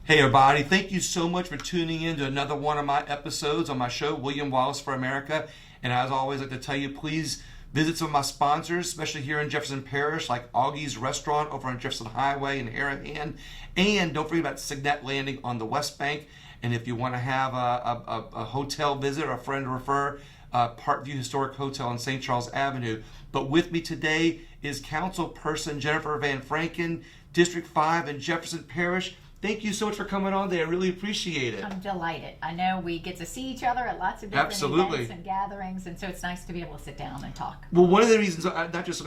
Hey everybody, thank you so much for tuning in to another one of my episodes on my show, Wallis For America. And as always, I'd like to tell you, please visit some of my sponsors, especially here in Jefferson Parish, like Augie's Restaurant over on Jefferson Highway in Harahan. And don't forget about Signet Landing on the West Bank. And if you want to have a hotel visit or a friend to refer, Parkview Historic Hotel on St. Charles Avenue. But with me today is Councilperson Jefferson Van Vranken, District 5 in Jefferson Parish. Thank you so much for coming on today. I really appreciate it. I'm delighted. I know we get to see each other at lots of different events and gatherings, and so it's nice to be able to sit down and talk. Well, one of the reasons, not just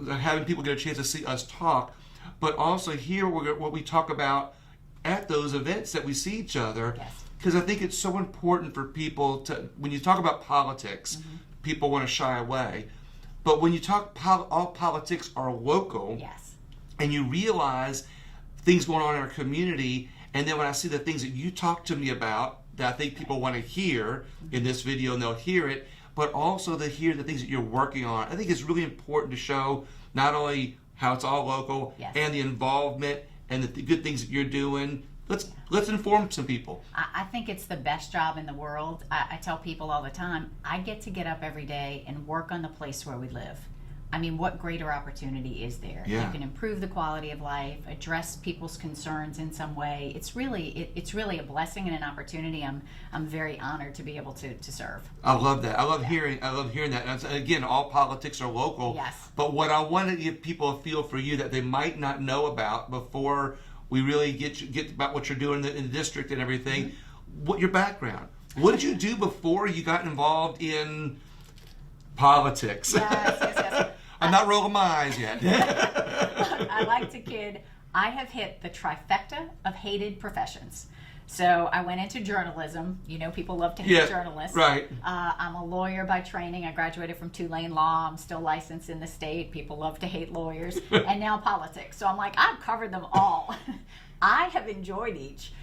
having people get a chance to see us talk, but also hear what we talk about at those events that we see each other. Yes. Because I think it's so important for people to, when you talk about politics, people want to shy away. But when you talk, all politics are local, yes, and you realize things going on in our community, and then when I see the things that you talk to me about that I think people want to hear in this video, and they'll hear it, but also to hear the things that you're working on. I think it's really important to show not only how it's all local, yes, and the involvement and the good things that you're doing. Let's inform some people. I think it's the best job in the world. I tell people all the time, I get to get up every day and work on the place where we live. I mean, what greater opportunity is there? Yeah. You can improve the quality of life, address people's concerns in some way. It's really a blessing and an opportunity. I'm very honored to be able to serve. I love that. I love hearing that. And again, all politics are local. Yes. But what I want to give people a feel for you that they might not know about before we really get about what you're doing in the district and everything. What your background? What did you do before you got involved in politics? Yes. I'm not rolling my eyes yet. I like to kid. I have hit the trifecta of hated professions. So I went into journalism. You know, people love to hate journalists. Right. I'm a lawyer by training. I graduated from Tulane Law. I'm still licensed in the state. People love to hate lawyers. And now politics. So I'm like, I've covered them all. I have enjoyed each.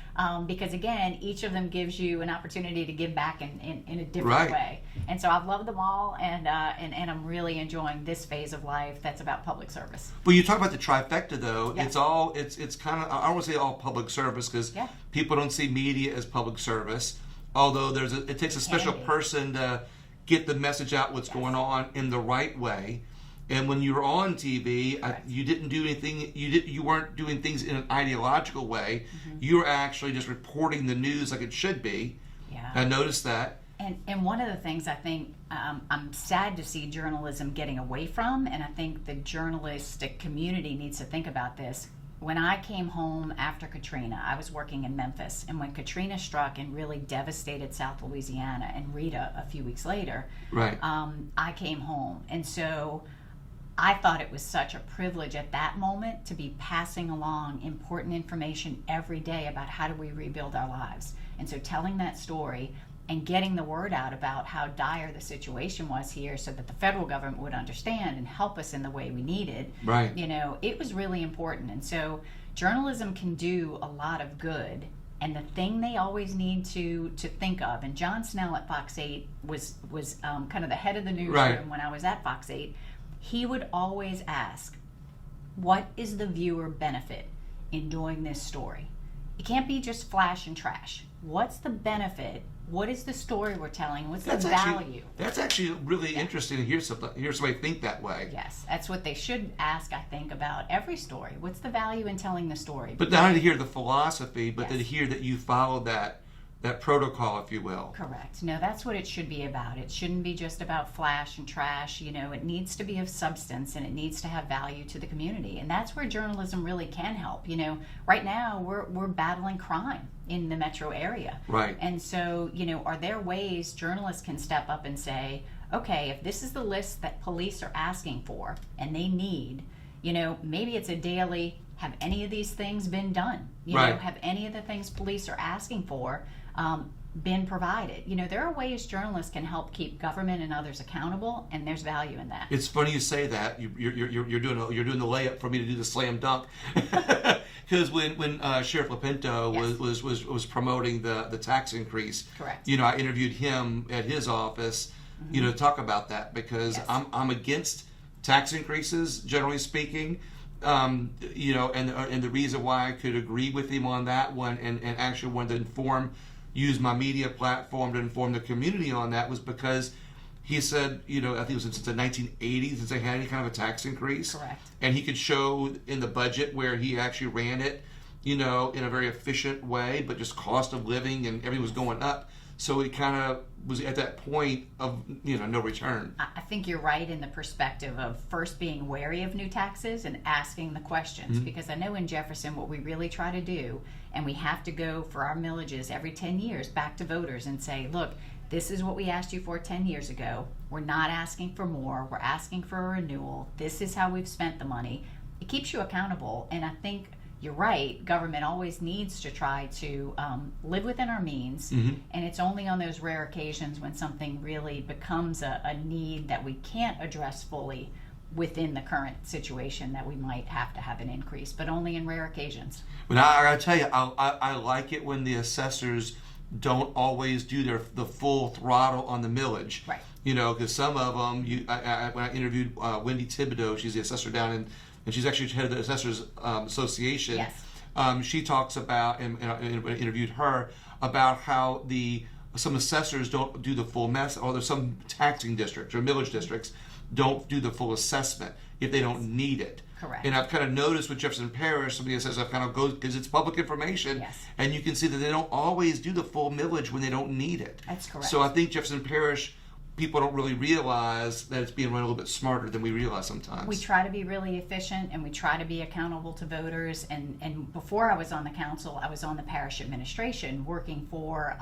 Because again, each of them gives you an opportunity to give back in a different way. And so I've loved them all, and I'm really enjoying this phase of life that's about public service. Well, you talk about the trifecta though. Yes. It's kind of, I don't want to say all public service because people don't see media as public service. Although it takes a special person to get the message out what's going on in the right way. And when you were on TV, you didn't do anything. You weren't doing things in an ideological way. You were actually just reporting the news like it should be. Yeah. I noticed that. And one of the things I think I'm sad to see journalism getting away from, and I think the journalistic community needs to think about this. When I came home after Katrina, I was working in Memphis, and when Katrina struck and really devastated South Louisiana, and Rita a few weeks later, I came home, and so I thought it was such a privilege at that moment to be passing along important information every day about how do we rebuild our lives. And so telling that story and getting the word out about how dire the situation was here so that the federal government would understand and help us in the way we needed, you know, it was really important. And so journalism can do a lot of good. And the thing they always need to think of, and John Snell at Fox 8 was kind of the head of the newsroom when I was at Fox 8, he would always ask, what is the viewer benefit in doing this story? It can't be just flash and trash. What's the benefit? What is the story we're telling? What's the value? That's actually really interesting to hear somebody think that way. Yes, that's what they should ask, I think, about every story. What's the value in telling the story? But not only to hear the philosophy, but to hear that you follow that protocol, if you will. Correct. No, that's what it should be about. It shouldn't be just about flash and trash. You know, it needs to be of substance, and it needs to have value to the community. And that's where journalism really can help. You know, right now we're battling crime in the metro area. Right. And so, you know, are there ways journalists can step up and say, okay, if this is the list that police are asking for and they need, you know, maybe it's a daily, have any of these things been done? You know, have any of the things police are asking for been provided? You know, there are ways journalists can help keep government and others accountable, and there's value in that. It's funny you say that. You're doing the layup for me to do the slam dunk, because when Sheriff Lapinto was promoting the tax increase, you know, I interviewed him at his office, you know, to talk about that because I'm against tax increases generally speaking. And the reason why I could agree with him on that one, and actually wanted to use my media platform to inform the community on that, was because he said, I think it was since the 1980s since they had any kind of a tax increase. Correct. And he could show in the budget where he actually ran it, in a very efficient way, but just cost of living and everything was going up. So it kind of was at that point of, no return. I think you're right in the perspective of first being wary of new taxes and asking the questions. Because I know in Jefferson what we really try to do, and we have to go for our millages every 10 years back to voters and say, look, this is what we asked you for 10 years ago. We're not asking for more. We're asking for a renewal. This is how we've spent the money. It keeps you accountable, and I think you're right, government always needs to try to live within our means, and it's only on those rare occasions when something really becomes a need that we can't address fully within the current situation that we might have to have an increase, but only in rare occasions. But I gotta tell you, I like it when the assessors don't always do the full throttle on the millage. Right. Because some of them, when I interviewed Wendy Thibodeau, she's the assessor down in, and she's actually head of the Assessors Association. Yes. She talks about, and I interviewed her, about how some assessors don't do the full mess, or there's some taxing districts or millage districts don't do the full assessment if they don't need it. Correct. And I've kind of noticed with Jefferson Parish, some of the assessors kind of go, because it's public information, Yes. and you can see that they don't always do the full millage when they don't need it. That's correct. So I think Jefferson Parish, people don't really realize that it's being run a little bit smarter than we realize sometimes. We try to be really efficient, and we try to be accountable to voters. And before I was on the council, I was on the parish administration working for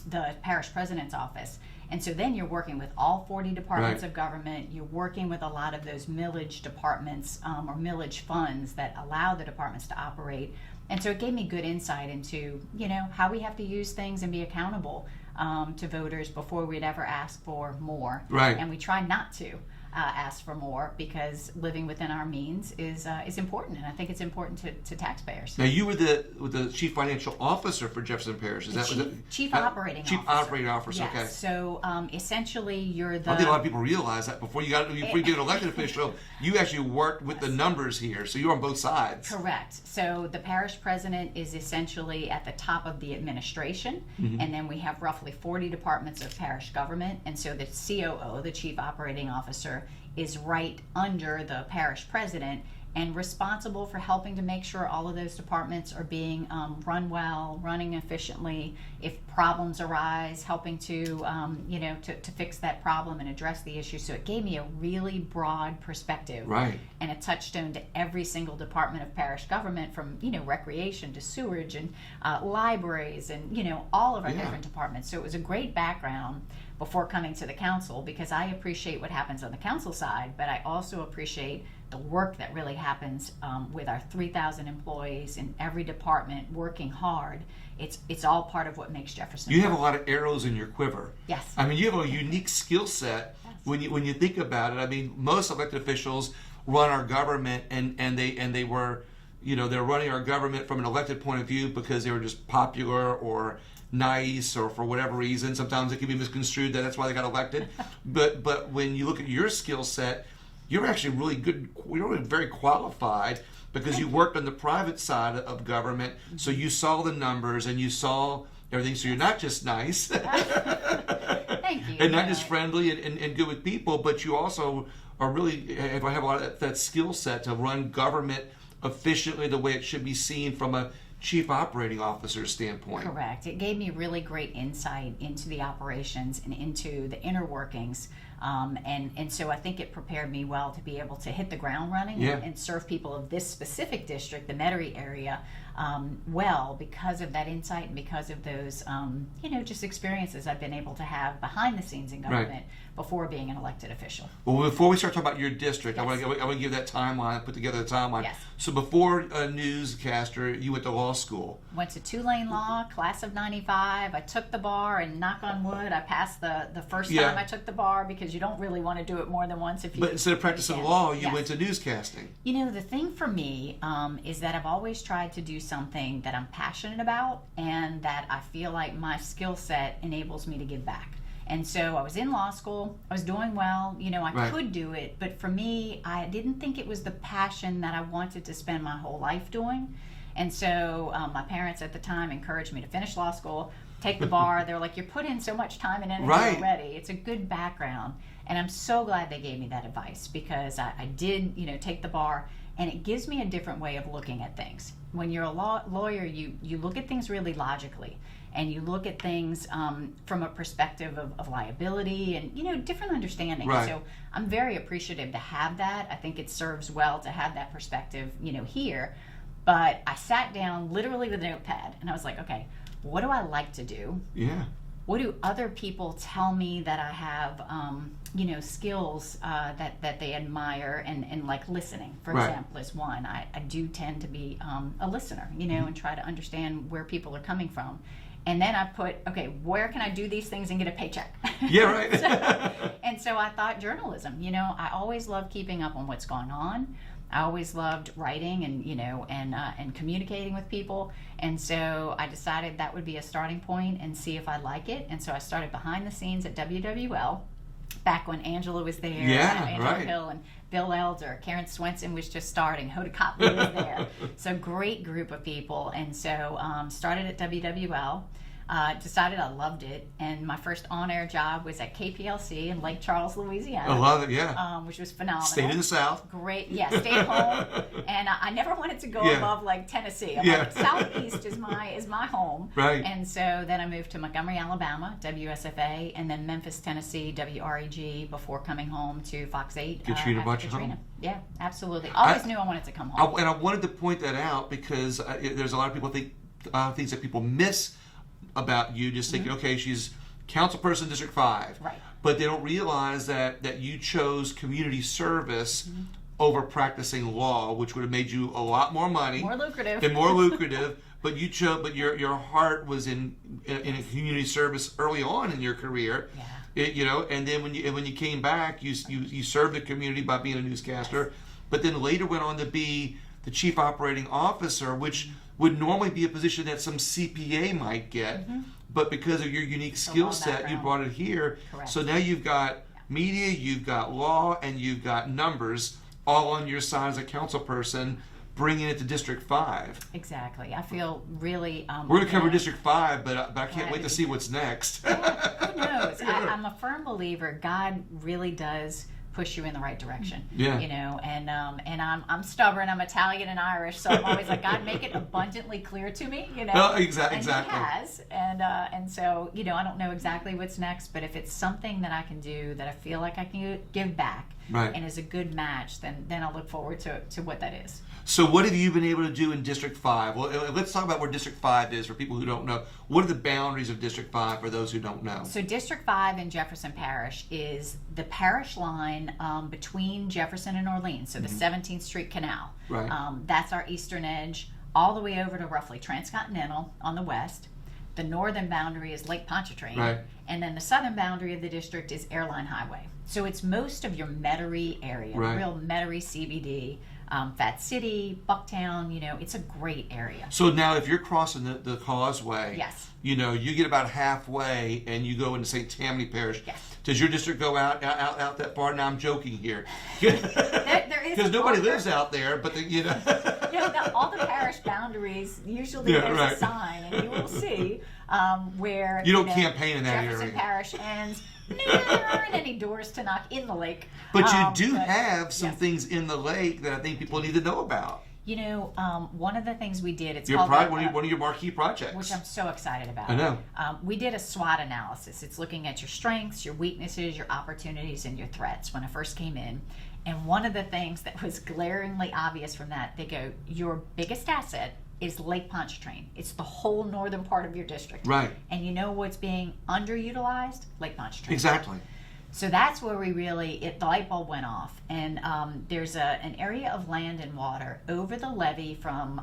the parish president's office. And so then you're working with all 40 departments Right. of government. You're working with a lot of those millage departments or millage funds that allow the departments to operate. And so it gave me good insight into, how we have to use things and be accountable to voters before we'd ever ask for more. Right. And we try not to ask for more, because living within our means is important, and I think it's important to taxpayers. Now, you were the chief financial officer for Jefferson Parish. Is that Chief operating officer? Chief operating officer. Yes. Okay. So essentially, you're the. I think a lot of people realize that before you get an elected official, you actually worked with the numbers here, so you're on both sides. Correct. So the parish president is essentially at the top of the administration, and then we have roughly 40 departments of parish government, and so the COO, the chief operating officer, is right under the parish president and responsible for helping to make sure all of those departments are being run well, running efficiently. If problems arise, helping to fix that problem and address the issue. So it gave me a really broad perspective, Right. and a touchstone to every single department of parish government, from recreation to sewage and libraries and all of our different departments. So it was a great background before coming to the council, because I appreciate what happens on the council side, but I also appreciate the work that really happens with our 3,000 employees in every department working hard. It's all part of what makes Jefferson. You have a lot of arrows in your quiver. Yes. I mean, you have a unique skill set when you think about it. I mean, most elected officials run our government, and they were, they're running our government from an elected point of view because they were just popular or nice, or for whatever reason. Sometimes it can be misconstrued that that's why they got elected. but when you look at your skill set, you're actually really good. You're very qualified, because you worked on the private side of government, so you saw the numbers and you saw everything. So you're not just nice, Thank you. and not just friendly and good with people, but you also are really have a lot of that skill set to run government efficiently the way it should be seen from a chief operating officer standpoint. Correct. It gave me really great insight into the operations and into the inner workings. And so I think it prepared me well to be able to hit the ground running and serve people of this specific district, the Metairie area, well, because of that insight and because of those, just experiences I've been able to have behind the scenes in government before being an elected official. Well, before we start talking about your district, Yes. I want to give that timeline, put together the timeline. Yes. So before a newscaster, you went to law school. Went to Tulane Law, class of 95. I took the bar, and knock on wood, I passed the first time I took the bar, because you don't really want to do it more than once. But instead of practicing law, you Yes. went to newscasting. The thing for me is that I've always tried to do something that I'm passionate about, and that I feel like my skill set enables me to give back. And so I was in law school. I was doing well. I Right. could do it. But for me, I didn't think it was the passion that I wanted to spend my whole life doing. And so my parents at the time encouraged me to finish law school, take the bar. They're like, you put in so much time and energy Right. already. It's a good background. And I'm so glad they gave me that advice, because I did, take the bar. And it gives me a different way of looking at things. When you're a lawyer, you look at things really logically. And you look at things from a perspective of liability and, different understanding. Right. So I'm very appreciative to have that. I think it serves well to have that perspective, here. But I sat down literally with a notepad and I was like, okay, what do I like to do? Yeah. What do other people tell me that I have, skills that they admire, and like listening, for Right. example, is one. I do tend to be a listener, and try to understand where people are coming from. And then I put, okay, where can I do these things and get a paycheck? Yeah, right. So I thought journalism. I always loved keeping up on what's going on. I always loved writing and communicating with people. And so I decided that would be a starting point and see if I like it. And so I started behind the scenes at WWL back when Angela was there. Yeah, Angela right. Hill and Bill Elder. Karen Swenson was just starting. Hoda Copley was there. So great group of people. And so started at WWL. Decided I loved it, and my first on-air job was at KPLC in Lake Charles, Louisiana. I love it, yeah. Which was phenomenal. Stayed in the South. Great, yeah. Stayed home, and I never wanted to go Yeah. above like Tennessee. I'm Yeah. like, Southeast is my home. Right. And so then I moved to Montgomery, Alabama, WSFA, and then Memphis, Tennessee, WREG, before coming home to Fox 8. Katrina after brought you Katrina. home. Yeah, absolutely. Always knew I wanted to come home. And I wanted to point that out because there's a lot of people think things that people miss about you, just thinking, okay, she's councilperson District 5. Right. But they don't realize that you chose community service over practicing law, which would have made you a lot more money. More lucrative. And more lucrative. But you chose, but your heart was in community service early on in your career. Yeah. And then when you came back, you served the community by being a newscaster, but then later went on to be the chief operating officer, which would normally be a position that some CPA might get, but because of your unique skill set, you brought it here. Correct. So now you've got media, you've got law, and you've got numbers all on your side as a council person, bringing it to District 5. Exactly. I feel really... We're going to cover District 5, but I can't wait to see what's next. Who knows? I'm a firm believer God really does push you in the right direction. Yeah. And I'm stubborn. I'm Italian and Irish, so I'm always like, God, make it abundantly clear to me. Well, exactly. And He has, and so I don't know exactly what's next, but if it's something that I can do that I feel like I can give back, Right. and is a good match, then I'll look forward to what that is. So what have you been able to do in District 5? Well, let's talk about where District 5 is for people who don't know. What are the boundaries of District 5 for those who don't know? So District 5 in Jefferson Parish is the parish line between Jefferson and Orleans, so the 17th Street Canal. Right. That's our eastern edge, all the way over to roughly Transcontinental on the west. The northern boundary is Lake Pontchartrain. Right. And then the southern boundary of the district is Airline Highway. So it's most of your Metairie area, Right. real Metairie CBD. Fat City, Bucktown, it's a great area. So now if you're crossing the causeway, Yes. you get about halfway and you go into St. Tammany Parish. Yes. Does your district go out that far? Now I'm joking here. There is Because a nobody marker. lives out there, but All the parish boundaries, usually Yeah, there's right. a sign, and you will see where You don't campaign in that Jefferson area. Parish ends. No, there aren't any doors to knock in the lake. But you do but- have some yes. things in the lake that I think people need to know about. One of the things we did, it's Your called one of your marquee projects. which I'm so excited about. I know. We did a SWOT analysis. It's looking at your strengths, your weaknesses, your opportunities, and your threats when I first came in. And one of the things that was glaringly obvious from that, they go, your biggest asset is Lake Pontchartrain. It's the whole northern part of your district. Right. And you know what's being underutilized? Lake Pontchartrain. Exactly. So that's where we the light bulb went off. And there's an area of land and water over the levee from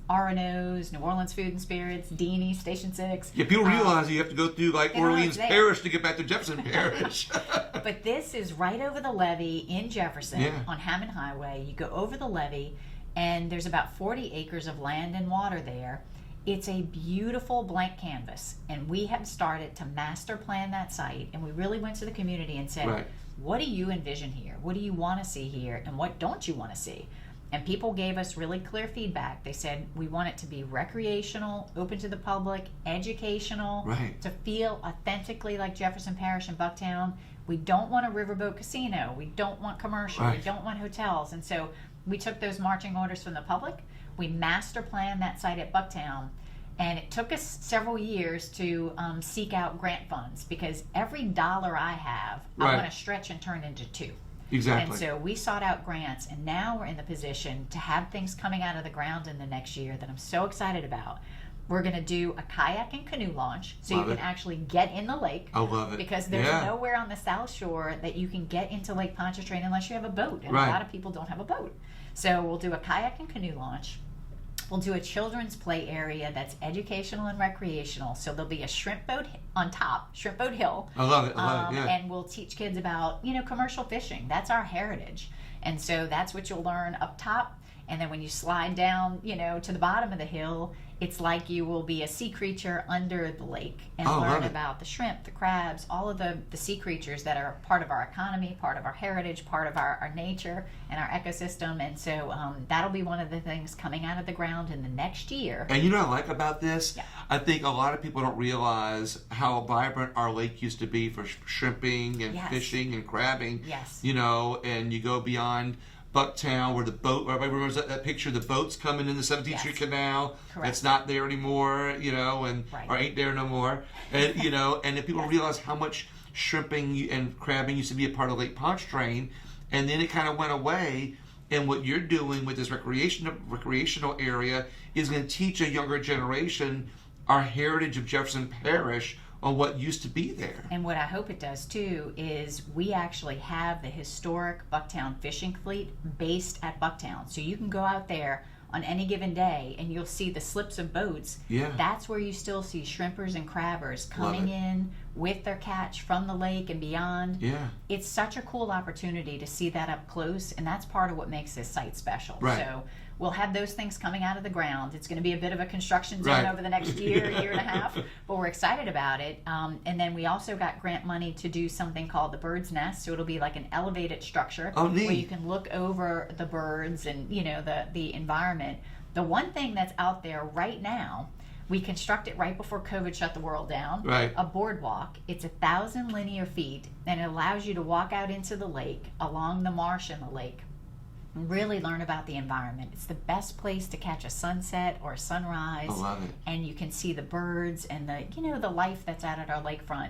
R&O's, New Orleans Food and Spirits, Deanie, Station 6. Yeah, people realize you have to go through they don't know Orleans it's there. Parish to get back to Jefferson Parish. But this is right over the levee in Jefferson Yeah. on Hammond Highway. You go over the levee, and there's about 40 acres of land and water there. It's a beautiful blank canvas, and we have started to master plan that site, and we really went to the community and said, Right. what do you envision here? What do you want to see here? And what don't you want to see? And people gave us really clear feedback. They said, we want it to be recreational, open to the public, educational, Right. to feel authentically like Jefferson Parish and Bucktown. We don't want a riverboat casino. We don't want commercial. Right. We don't want hotels. And so we took those marching orders from the public. We master planned that site at Bucktown. And it took us several years to seek out grant funds, because every dollar I have, I Right. want to stretch and turn into two. Exactly. And so we sought out grants, and now we're in the position to have things coming out of the ground in the next year that I'm so excited about. We're going to do a kayak and canoe launch, so Love you it. can actually get in the lake. I love it. Because there's Yeah. nowhere on the South Shore that you can get into Lake Pontchartrain unless you have a boat, and Right. a lot of people don't have a boat. So we'll do a kayak and canoe launch. We'll do a children's play area that's educational and recreational. So there'll be a shrimp boat on top, shrimp boat hill. I love it. I love it. Yeah. And we'll teach kids about, commercial fishing. That's our heritage. And so that's what you'll learn up top. And then when you slide down, to the bottom of the hill, it's like you will be a sea creature under the lake and Oh, learn love it. about the shrimp, the crabs, all of the sea creatures that are part of our economy, part of our heritage, part of our nature and our ecosystem. And so that'll be one of the things coming out of the ground in the next year. And you know what I like about this? Yeah. I think a lot of people don't realize how vibrant our lake used to be for shrimping and Yes. fishing and crabbing. Yes. And you go beyond Bucktown, where the boat, everybody remembers that picture, the boats coming in the 17th Yes. Street Canal. Correct. It's not there anymore, and Right. or ain't there no more. And, and if people Yes. realize how much shrimping and crabbing used to be a part of Lake Pontchartrain, and then it kind of went away. And what you're doing with this recreational area is going to teach a younger generation our heritage of Jefferson Parish on what used to be there. And what I hope it does too is we actually have the historic Bucktown fishing fleet based at Bucktown. So you can go out there on any given day and you'll see the slips of boats. Yeah. That's where you still see shrimpers and crabbers Love coming it. in with their catch from the lake and beyond. Yeah. It's such a cool opportunity to see that up close, and that's part of what makes this site special. Right. So we'll have those things coming out of the ground. It's going to be a bit of a construction zone Right. over the next year, Yeah. year and a half, but we're excited about it. And then we also got grant money to do something called the Bird's Nest. So it'll be like an elevated structure Oh, neat. where you can look over the birds and the environment. The one thing that's out there right now, we constructed right before COVID shut the world down. Right. A boardwalk. It's 1,000 linear feet, and it allows you to walk out into the lake, along the marsh in the lake, and really learn about the environment. It's the best place to catch a sunset or a sunrise. I love it. And you can see the birds and the life that's out at our lakefront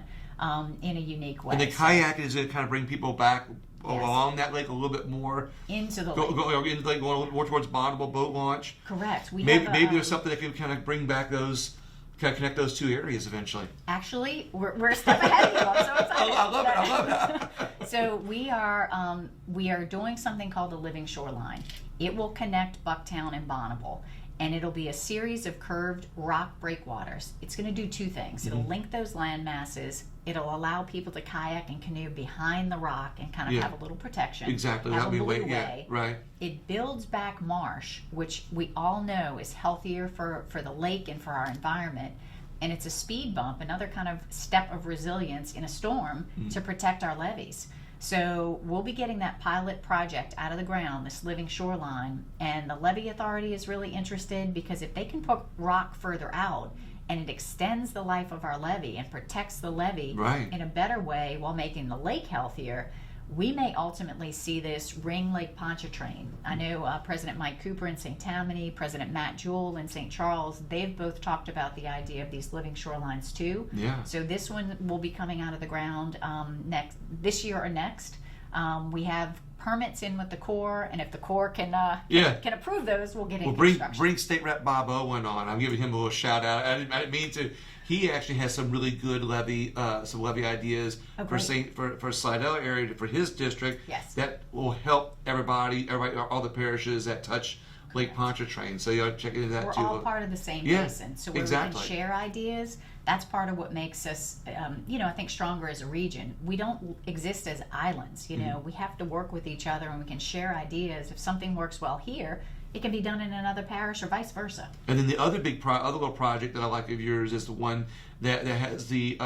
in a unique way. And the So, kayak is going to kind of bring people back Yes. along that lake a little bit more. into the Go, lake. go, into the lake, going a little more towards Bonneville boat launch. Correct. We Maybe have there's something that can kind of bring back those, kind of connect those two areas eventually. Actually, we're a step ahead of you. I'm so excited. I love it. I love it. So we are doing something called the Living Shoreline. It will connect Bucktown and Bonneville, and it'll be a series of curved rock breakwaters. It's going to do two things. It'll link those land masses. It'll allow people to kayak and canoe behind the rock and kind of Yeah. have a little protection. Exactly. Have That'll a be blue way. Yeah. way. Right. It builds back marsh, which we all know is healthier for the lake and for our environment. And it's a speed bump, another kind of step of resilience in a storm to protect our levees. So we'll be getting that pilot project out of the ground, this Living Shoreline, and the levee authority is really interested because if they can put rock further out and it extends the life of our levee and protects the levee Right. in a better way while making the lake healthier, we may ultimately see this ring Lake Pontchartrain. I know President Mike Cooper in St. Tammany, President Matt Jewell in St. Charles, they've both talked about the idea of these living shorelines too. Yeah. So this one will be coming out of the ground this year or next. We have permits in with the Corps, and if the Corps can approve those, we'll get into Well, construction. bring State Rep Bob Owen on. I'm giving him a little shout out. I didn't mean to. He actually has some really good levee ideas Oh, for great. for Slidell area for his district. Yes. That will help everybody, all the parishes that touch Lake Pontchartrain. So you ought to check into that We're too. all part of the same Yeah, basin, so where exactly. we can share ideas. That's part of what makes us, I think, stronger as a region. We don't exist as islands. We have to work with each other, and we can share ideas. If something works well here, it can be done in another parish or vice versa. And then the other other little project that I like of yours is the one that has the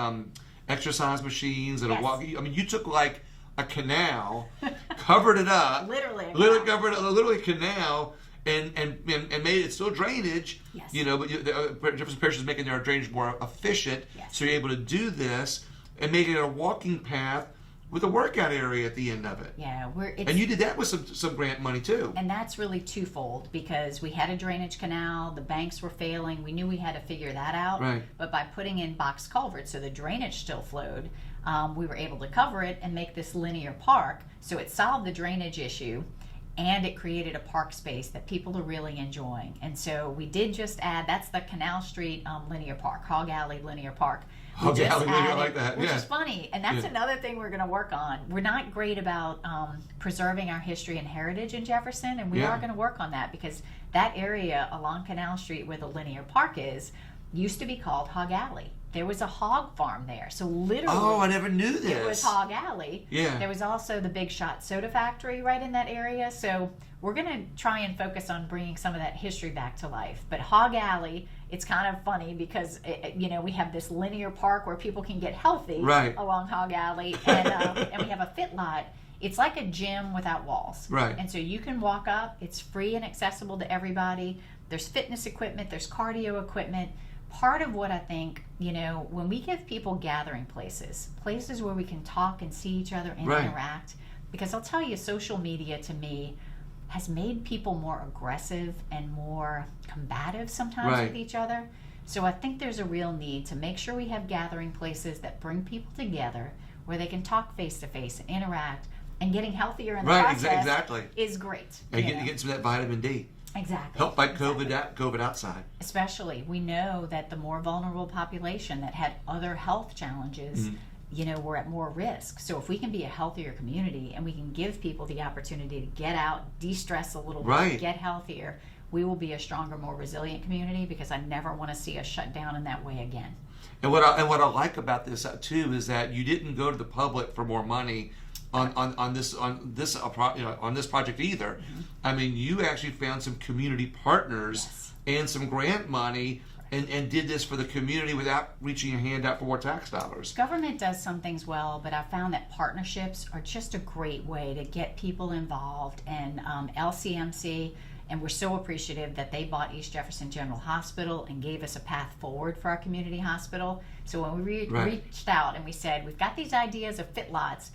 exercise machines and a walking. I mean, you took like a canal, covered it up, literally covered a canal, and made it still drainage. Yes. You know, but Jefferson Parish is making their drainage more efficient. Yes. So you're able to do this and make it a walking path with a workout area at the end of it. Yeah, and you did that with some grant money too. And that's really twofold, because we had a drainage canal, the banks were failing, we knew we had to figure that out. Right. But by putting in box culverts so the drainage still flowed, we were able to cover it and make this linear park. So it solved the drainage issue, and it created a park space that people are really enjoying. And so we did just add, that's the Canal Street Linear Park, Hog Alley Linear Park. Hog Alley Linear, I like that. Which is funny, and that's another thing we're going to work on. We're not great about preserving our history and heritage in Jefferson, and we are going to work on that, because that area along Canal Street where the linear park is used to be called Hog Alley. There was a hog farm there, so literally. Oh, I never knew this. It was Hog Alley. Yeah. There was also the Big Shot Soda Factory right in that area. So we're going to try and focus on bringing some of that history back to life. But Hog Alley, it's kind of funny because we have this linear park where people can get healthy along Hog Alley, and we have a fit lot. It's like a gym without walls. Right. And so you can walk up. It's free and accessible to everybody. There's fitness equipment. There's cardio equipment. Part of what I think, when we give people gathering places where we can talk and see each other and interact, because I'll tell you, social media to me has made people more aggressive and more combative sometimes with each other. So I think there's a real need to make sure we have gathering places that bring people together where they can talk face to face and interact, and getting healthier in the process is great. And you get some of that vitamin D. Exactly. Help fight COVID outside. Especially, we know that the more vulnerable population that had other health challenges, we're at more risk. So if we can be a healthier community and we can give people the opportunity to get out, de-stress a little bit, get healthier, we will be a stronger, more resilient community, because I never want to see us shut down in that way again. And what I like about this too is that you didn't go to the public for more money on this project either. I mean, you actually found some community partners and some grant money, and did this for the community without reaching your hand out for more tax dollars. Government does some things well, but I found that partnerships are just a great way to get people involved. And LCMC, and we're so appreciative that they bought East Jefferson General Hospital and gave us a path forward for our community hospital. So when we reached out and we said, we've got these ideas of fit lots,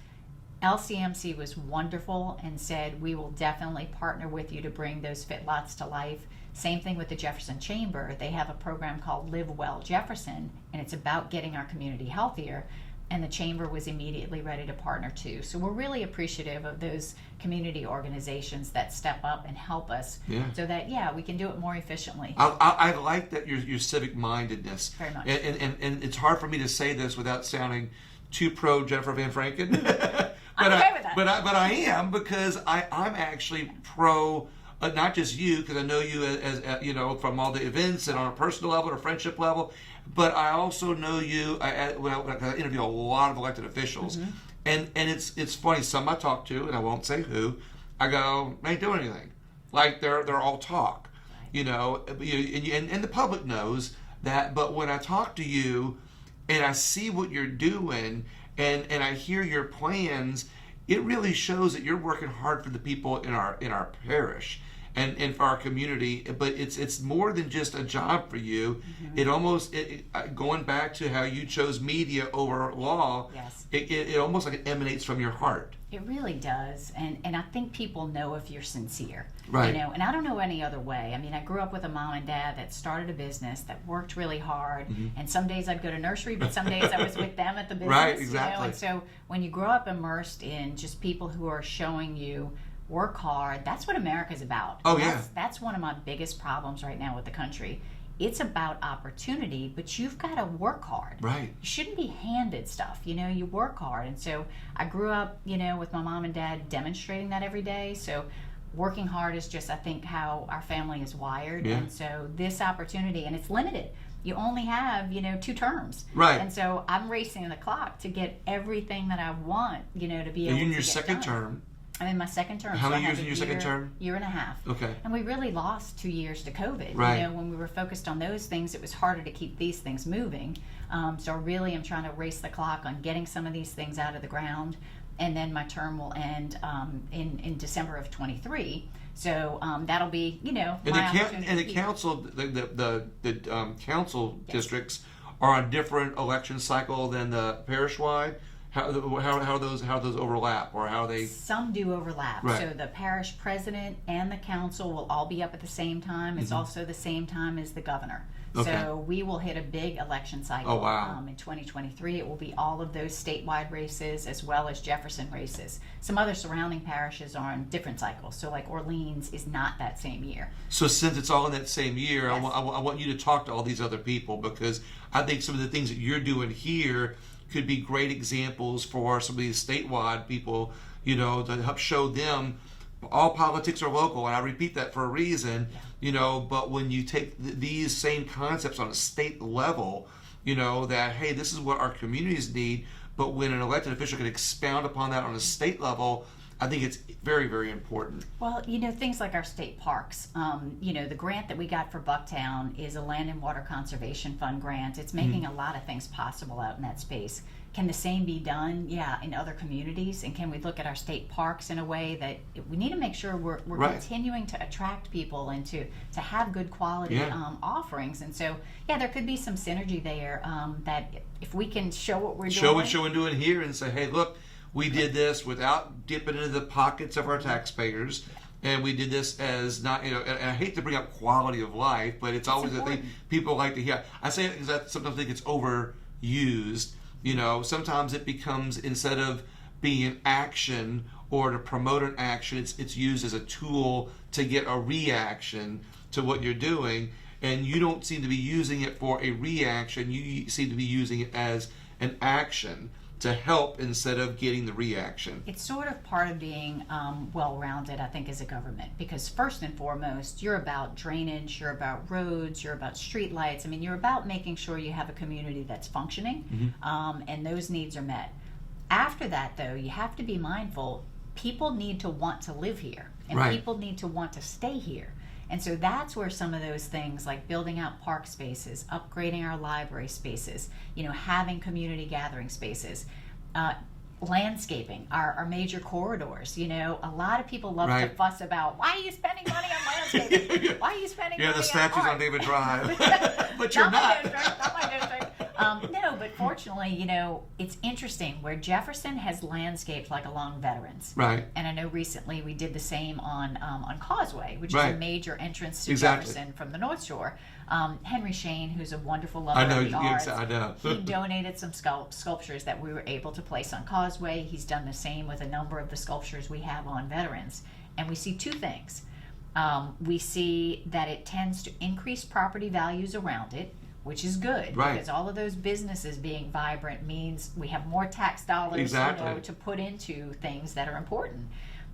LCMC was wonderful and said, we will definitely partner with you to bring those fit lots to life. Same thing with the Jefferson Chamber. They have a program called Live Well Jefferson, and it's about getting our community healthier. And the Chamber was immediately ready to partner too. So we're really appreciative of those community organizations that step up and help us so that, we can do it more efficiently. I like that your civic mindedness. Very much. And it's hard for me to say this without sounding too pro Jennifer Van Vranken. I'm okay with that. But I am, because I'm actually pro, not just you, because I know you as from all the events and on a personal level or friendship level, but I also know you. I interview a lot of elected officials, and it's funny. Some I talk to, and I won't say who, I go, they ain't doing anything. Like they're all talk, and the public knows that. But when I talk to you, and I see what you're doing, and I hear your plans, it really shows that you're working hard for the people in our parish and for our community. But it's more than just a job for you. It almost going back to how you chose media over law. Yes. It almost like it emanates from your heart. It really does, and I think people know if you're sincere. Right. And I don't know any other way. I mean, I grew up with a mom and dad that started a business, that worked really hard, and some days I'd go to nursery, but some days I was with them at the business. Right, exactly. And so when you grow up immersed in just people who are showing you work hard, that's what America's about. Oh, That's one of my biggest problems right now with the country. It's about opportunity, but you've got to work hard. Right. You shouldn't be handed stuff, you work hard. And so I grew up, with my mom and dad demonstrating that every day. So working hard is just, I think, how our family is wired. Yeah. And so this opportunity, and it's limited. You only have, 2 terms. Right. And so I'm racing the clock to get everything that I want, to be able to You're in your get second done. term. I'm in my second term. How so many I years have in your second term? Year and a half. Okay. And we really lost 2 years to COVID. Right. You know, when we were focused on those things, it was harder to keep these things moving. So I really am trying to race the clock on getting some of these things out of the ground. And then my term will end in December of 23. So that'll be, you know, And my opportunity. and the council, the council Yes. districts are on different election cycle than the parish-wide. How those overlap, or how they? Some do overlap. Right. So the parish president and the council will all be up at the same time. It's also the same time as the governor. Okay. So we will hit a big election cycle. Oh, wow. In 2023. It will be all of those statewide races as well as Jefferson races. Some other surrounding parishes are on different cycles. So like Orleans is not that same year. So since it's all in that same year, Yes. I want you to talk to all these other people, because I think some of the things that you're doing here could be great examples for some of these statewide people, you know, to help show them all politics are local, and I repeat that for a reason, you know, but when you take these same concepts on a state level, you know, that, hey, this is what our communities need, but when an elected official can expound upon that on a state level, I think it's very, very important. Well, you know, things like our state parks. You know, the grant that we got for Bucktown is a Land and Water Conservation Fund grant. It's making a lot of things possible out in that space. Can the same be done? Yeah, in other communities? And can we look at our state parks in a way that we need to make sure we're Right. continuing to attract people and to have good quality Yeah. offerings? And so, yeah, there could be some synergy there that if we can show what we're Show doing. and doing here and say, hey, look, we did this without dipping into the pockets of our taxpayers, and we did this as not, you know, and I hate to bring up quality of life, but it's always a thing people like to hear. I say it because I sometimes think it's overused. You know, sometimes it becomes, instead of being an action or to promote an action, it's used as a tool to get a reaction to what you're doing, and you don't seem to be using it for a reaction. You seem to be using it as an action to help instead of getting the reaction. It's sort of part of being well-rounded, I think, as a government, because first and foremost, you're about drainage, you're about roads, you're about street lights. I mean, you're about making sure you have a community that's functioning, and those needs are met. After that, though, you have to be mindful, people need to want to live here, and Right. people need to want to stay here. And so that's where some of those things like building out park spaces, upgrading our library spaces, you know, having community gathering spaces, landscaping, our major corridors. You know, a lot of people love Right. to fuss about, why are you spending money on landscaping? Why are you spending money The on statues art? on David Drive. But you're Not my not. district, not my district. No, but fortunately, you know, it's interesting where Jefferson has landscaped like along Veterans. Right. And I know recently we did the same on Causeway, which is Right. a major entrance to Exactly. Jefferson from the North Shore. Henry Shane, who's a wonderful lover I know, of the arts, I know. he donated some sculptures that we were able to place on Causeway. He's done the same with a number of the sculptures we have on Veterans. And we see two things. We see that it tends to increase property values around it, which is good, Right. because all of those businesses being vibrant means we have more tax dollars Exactly. you know, to put into things that are important.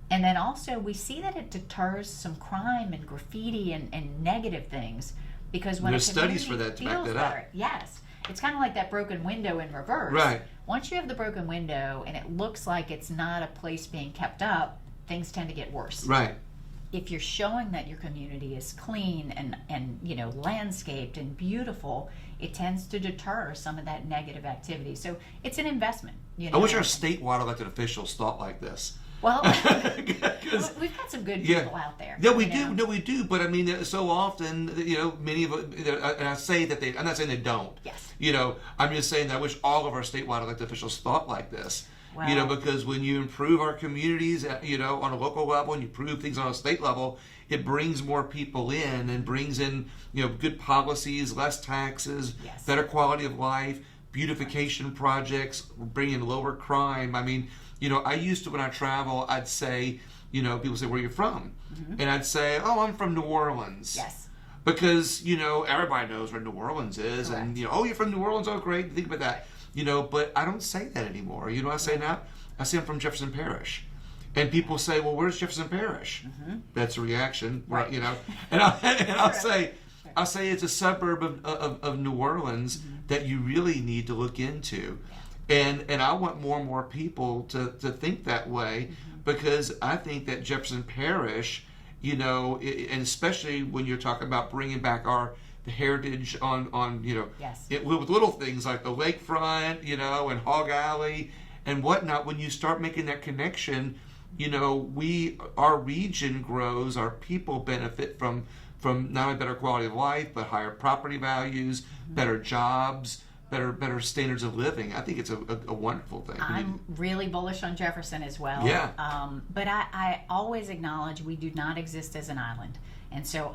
And then also we see that it deters some crime and graffiti and negative things, because when There's a studies community for that to back feels that up. better, yes, it's kind of like that broken window in reverse. Right. Once you have the broken window and it looks like it's not a place being kept up, things tend to get worse. Right. If you're showing that your community is clean and you know, landscaped and beautiful, it tends to deter some of that negative activity. So it's an investment. You know? I wish our statewide elected officials thought like this. Well, 'Cause- we've got some good Yeah. people out there. Yeah, we you do. know? No, we do. But I mean, so often, you know, many of and I say that I'm not saying they don't. Yes. You know, I'm just saying that I wish all of our statewide elected officials thought like this. You know, Well- because when you improve our communities, you know, on a local level, and you improve things on a state level, it brings more people in and brings in, you know, good policies, less taxes, Yes. better quality of life, beautification projects, bringing lower crime. I mean, you know, I used to, when I travel, I'd say, you know, people say, where are you from? And I'd say, oh, I'm from New Orleans. Yes. Because, you know, everybody knows where New Orleans is. Correct. And, you know, oh, you're from New Orleans? Oh, great. Think about that. You know, but I don't say that anymore. You know what I say now? I say I'm from Jefferson Parish. And people say, well, where's Jefferson Parish? That's a reaction, Right. You know. And I'll Sure. say, I'll say it's a suburb of New Orleans that you really need to look into. And I want more and more people to think that way, because I think that Jefferson Parish, you know, and especially when you're talking about bringing back the heritage on you know, Yes. with little things like the lakefront, you know, and Hog Alley and whatnot. When you start making that connection, you know, our region grows, our people benefit from not only better quality of life, but higher property values, better jobs, better standards of living. I think it's a wonderful thing. I'm really bullish on Jefferson as well. Yeah. But I always acknowledge we do not exist as an island. And so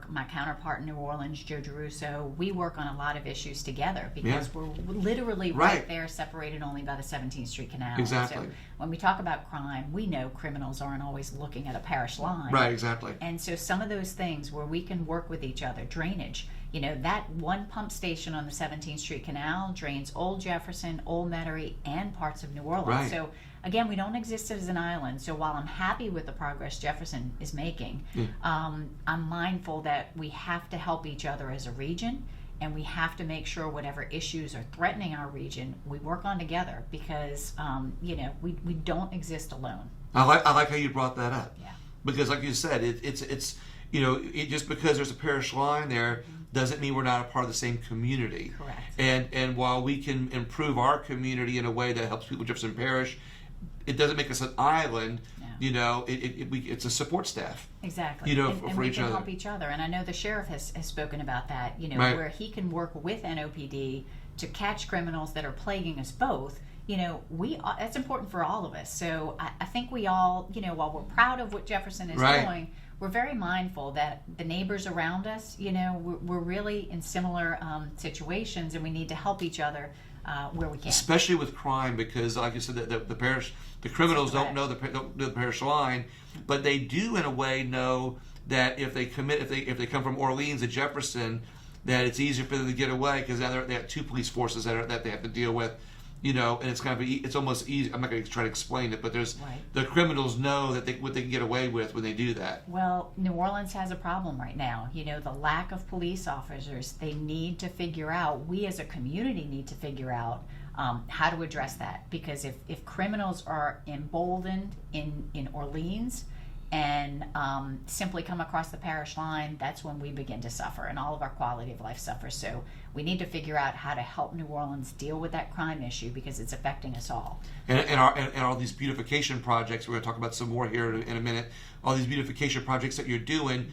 my counterpart in New Orleans, Joe DeRusso, we work on a lot of issues together because we're literally right there, separated only by the 17th Street Canal. Exactly. So when we talk about crime, we know criminals aren't always looking at a parish line. Right, exactly. And so some of those things where we can work with each other, drainage, you know, that one pump station on the 17th Street Canal drains Old Jefferson, Old Metairie, and parts of New Orleans. Right. So again, we don't exist as an island. So while I'm happy with the progress Jefferson is making, I'm mindful that we have to help each other as a region, and we have to make sure whatever issues are threatening our region, we work on together, because you know, we don't exist alone. I like how you brought that up. Yeah. Because like you said, it's you know, just because there's a parish line there doesn't mean we're not a part of the same community. Correct. And while we can improve our community in a way that helps people in Jefferson Parish, it doesn't make us an island. No. You know, it's a support staff. Exactly. You know, and for we each can other. help each other. And I know the sheriff has spoken about that, you know, Right. where he can work with NOPD to catch criminals that are plaguing us both. You know, that's important for all of us. So I think we all, you know, while we're proud of what Jefferson is Right. doing, we're very mindful that the neighbors around us, you know, we're really in similar situations, and we need to help each other where we can. Especially with crime, because like you said, the parish, the criminals don't know the parish line, but they do in a way know that if they come from Orleans to Jefferson, that it's easier for them to get away, because now they have two police forces that they have to deal with. You know, and it's almost easy. I'm not going to try to explain it, but the criminals know that what they can get away with when they do that. Well, New Orleans has a problem right now. You know, the lack of police officers. They need to figure out, we as a community need to figure out how to address that. Because if criminals are emboldened in Orleans and simply come across the parish line, that's when we begin to suffer, and all of our quality of life suffers. So we need to figure out how to help New Orleans deal with that crime issue, because it's affecting us all. And all these beautification projects, we're going to talk about some more here in a minute. All these beautification projects that you're doing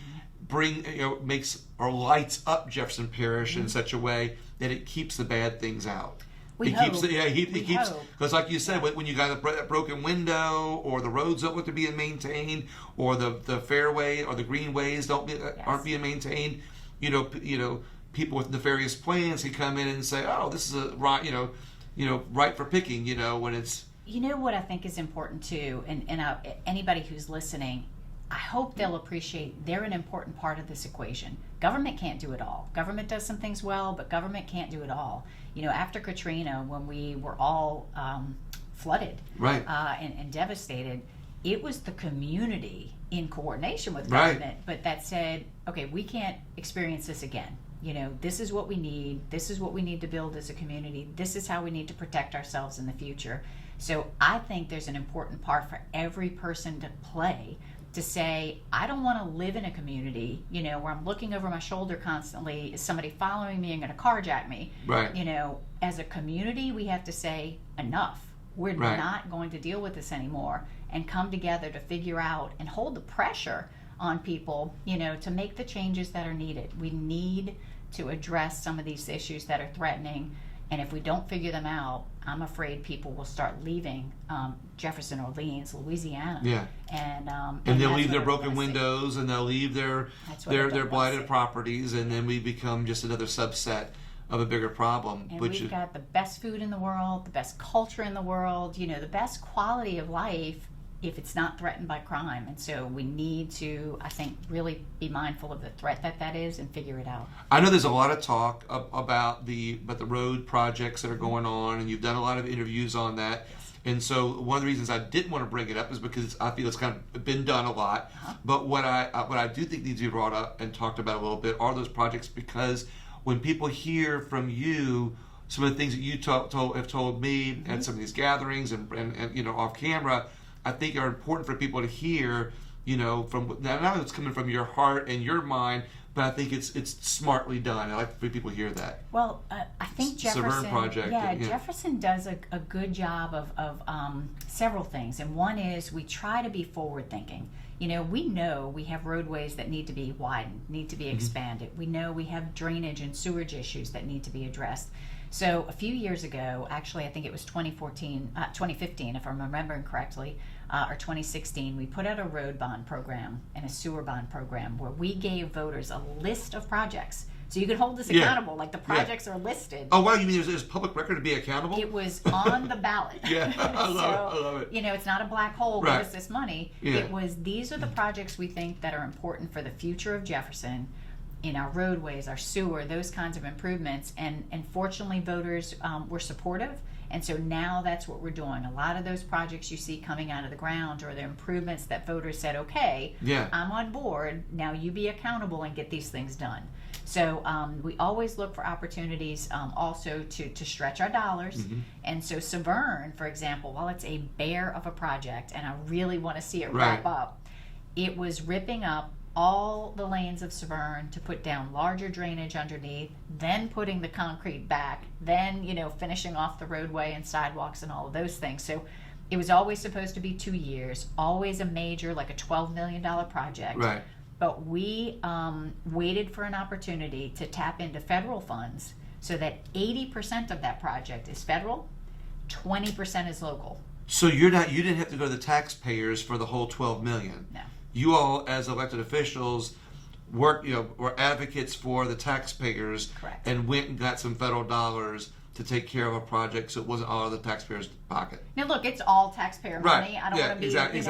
makes or lights up Jefferson Parish in such a way that it keeps the bad things out. We keeps hope. Because like you said, when you got a broken window, or the roads don't look to be being maintained, or the fairway or the greenways aren't being maintained, you know, people with nefarious plans can come in and say, oh, this is right for picking, you know, when it's. You know what I think is important too, and anybody who's listening, I hope they'll appreciate they're an important part of this equation. Government can't do it all. Government does some things well, but government can't do it all. You know, after Katrina, when we were all flooded, right, and devastated, it was the community in coordination with government, but that said, okay, we can't experience this again. You know, this is what we need. This is what we need to build as a community. This is how we need to protect ourselves in the future. So I think there's an important part for every person to play, to say, I don't want to live in a community, you know, where I'm looking over my shoulder constantly. Is somebody following me and going to carjack me? Right. You know, as a community, we have to say, enough. We're not going to deal with this anymore, and come together to figure out and hold the pressure on people, you know, to make the changes that are needed. We need to address some of these issues that are threatening, and if we don't figure them out, I'm afraid people will start leaving Jefferson, Orleans, Louisiana. Yeah. And they'll leave their broken windows, and they'll leave their blighted see. properties, and then we become just another subset of a bigger problem. And we've got the best food in the world, the best culture in the world, you know, the best quality of life, if it's not threatened by crime. And so we need to, I think, really be mindful of the threat that is and figure it out. I know there's a lot of talk about the road projects that are going on, and you've done a lot of interviews on that. And so one of the reasons I didn't want to bring it up is because I feel it's kind of been done a lot. But what I do think needs to be brought up and talked about a little bit are those projects, because when people hear from you some of the things that you have told me at some of these gatherings and off camera, I think are important for people to hear. From now it's coming from your heart and your mind, but I think it's smartly done. I like for people to hear that. Well, I think Jefferson, Project, Jefferson does a good job of several things, and one is we try to be forward thinking. We know we have roadways that need to be widened, need to be expanded. We know we have drainage and sewage issues that need to be addressed. So a few years ago, actually I think it was 2015, if I'm remembering correctly, or 2016, we put out a road bond program and a sewer bond program where we gave voters a list of projects. So you could hold us accountable, like the projects are listed. Oh, wow, you mean there's public record to be accountable? It was on the ballot. I love it. It's not a black hole, right. Give us this money. Yeah. It was, these are the projects we think that are important for the future of Jefferson, in our roadways, our sewer, those kinds of improvements. And fortunately, voters were supportive. And so now that's what we're doing. A lot of those projects you see coming out of the ground are the improvements that voters said, okay, I'm on board, now you be accountable and get these things done. So we always look for opportunities also to stretch our dollars. And so Severn, for example, while it's a bear of a project and I really want to see it wrap up, it was ripping up all the lanes of Severn to put down larger drainage underneath, then putting the concrete back, then finishing off the roadway and sidewalks and all of those things. So it was always supposed to be 2 years, always a major, like a $12 million project. Right. But we waited for an opportunity to tap into federal funds so that 80% of that project is federal, 20% is local. So you didn't have to go to the taxpayers for the whole $12 million. No. You all, as elected officials, were advocates for the taxpayers. Correct. And went and got some federal dollars to take care of a project, so it wasn't all out of the taxpayers' pocket. Now, look, it's all taxpayer money. I don't want to be exactly.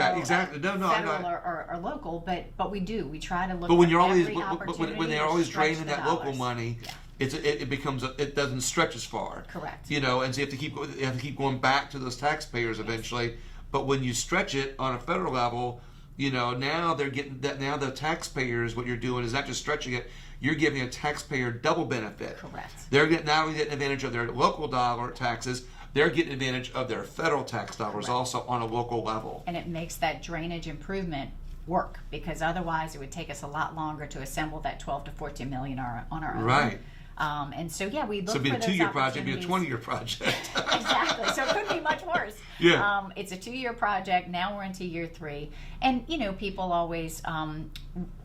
No, federal or local, but we do. We try to look. But when at you're always every opportunity when they're always draining that dollars. local money, it becomes it doesn't stretch as far. Correct. And so you have to keep going back to those taxpayers eventually. But when you stretch it on a federal level, now they're getting that. Now the taxpayers, what you're doing is not just stretching it. You're giving a taxpayer double benefit. Correct. They're not only getting advantage of their local dollar taxes, they're getting advantage of their federal tax dollars also on a local level. And it makes that drainage improvement work, because otherwise it would take us a lot longer to assemble that 12 to 14 million on our own. Right. And so we look so for it'd be a those 2-year project, it'd be a 20-year project. Exactly. So it could be much worse. Yeah. It's a 2-year project. Now we're into year 3, and people always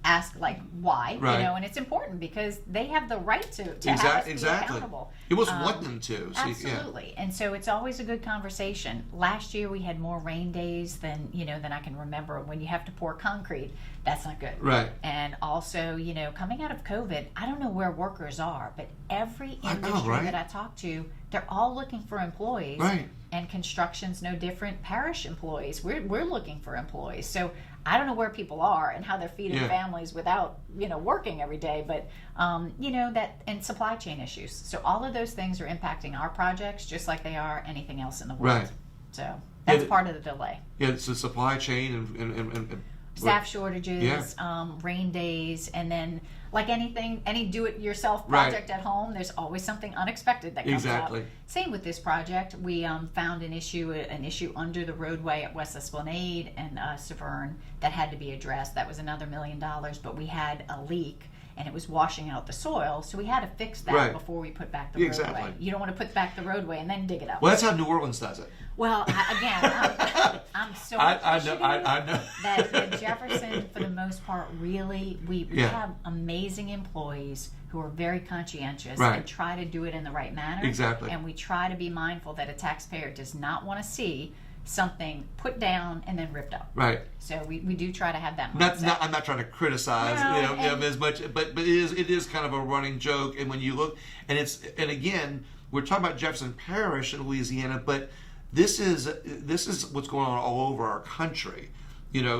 ask why, right. And it's important because they have the right to have us be accountable. You must want them to. So absolutely. And so it's always a good conversation. Last year we had more rain days than I can remember. When you have to pour concrete, that's not good. Right. And also, coming out of COVID, I don't know where workers are, but every industry that I talk to, they're all looking for employees. Right. And construction's no different. Parish employees, we're looking for employees. So I don't know where people are and how they're feeding families without working every day, but that, and supply chain issues. So all of those things are impacting our projects just like they are anything else in the world. Right. So that's part of the delay. Yeah, it's the supply chain and staff shortages, rain days, and then like any do-it-yourself project at home, there's always something unexpected that comes up. Same with this project. We found an issue under the roadway at West Esplanade and Severn that had to be addressed. That was another $1 million, but we had a leak and it was washing out the soil, so we had to fix that before we put back the roadway. Exactly. You don't want to put back the roadway and then dig it up. Well, that's how New Orleans does it. Well, I'm so appreciative I know. that Jefferson, for the most part, really, we have amazing employees who are very conscientious and try to do it in the right manner. Exactly. And we try to be mindful that a taxpayer does not want to see something put down and then ripped up. Right. So we do try to have that mindset. I'm not trying to criticize as much, but it is kind of a running joke. And when you look, and again, we're talking about Jefferson Parish in Louisiana, but this is what's going on all over our country.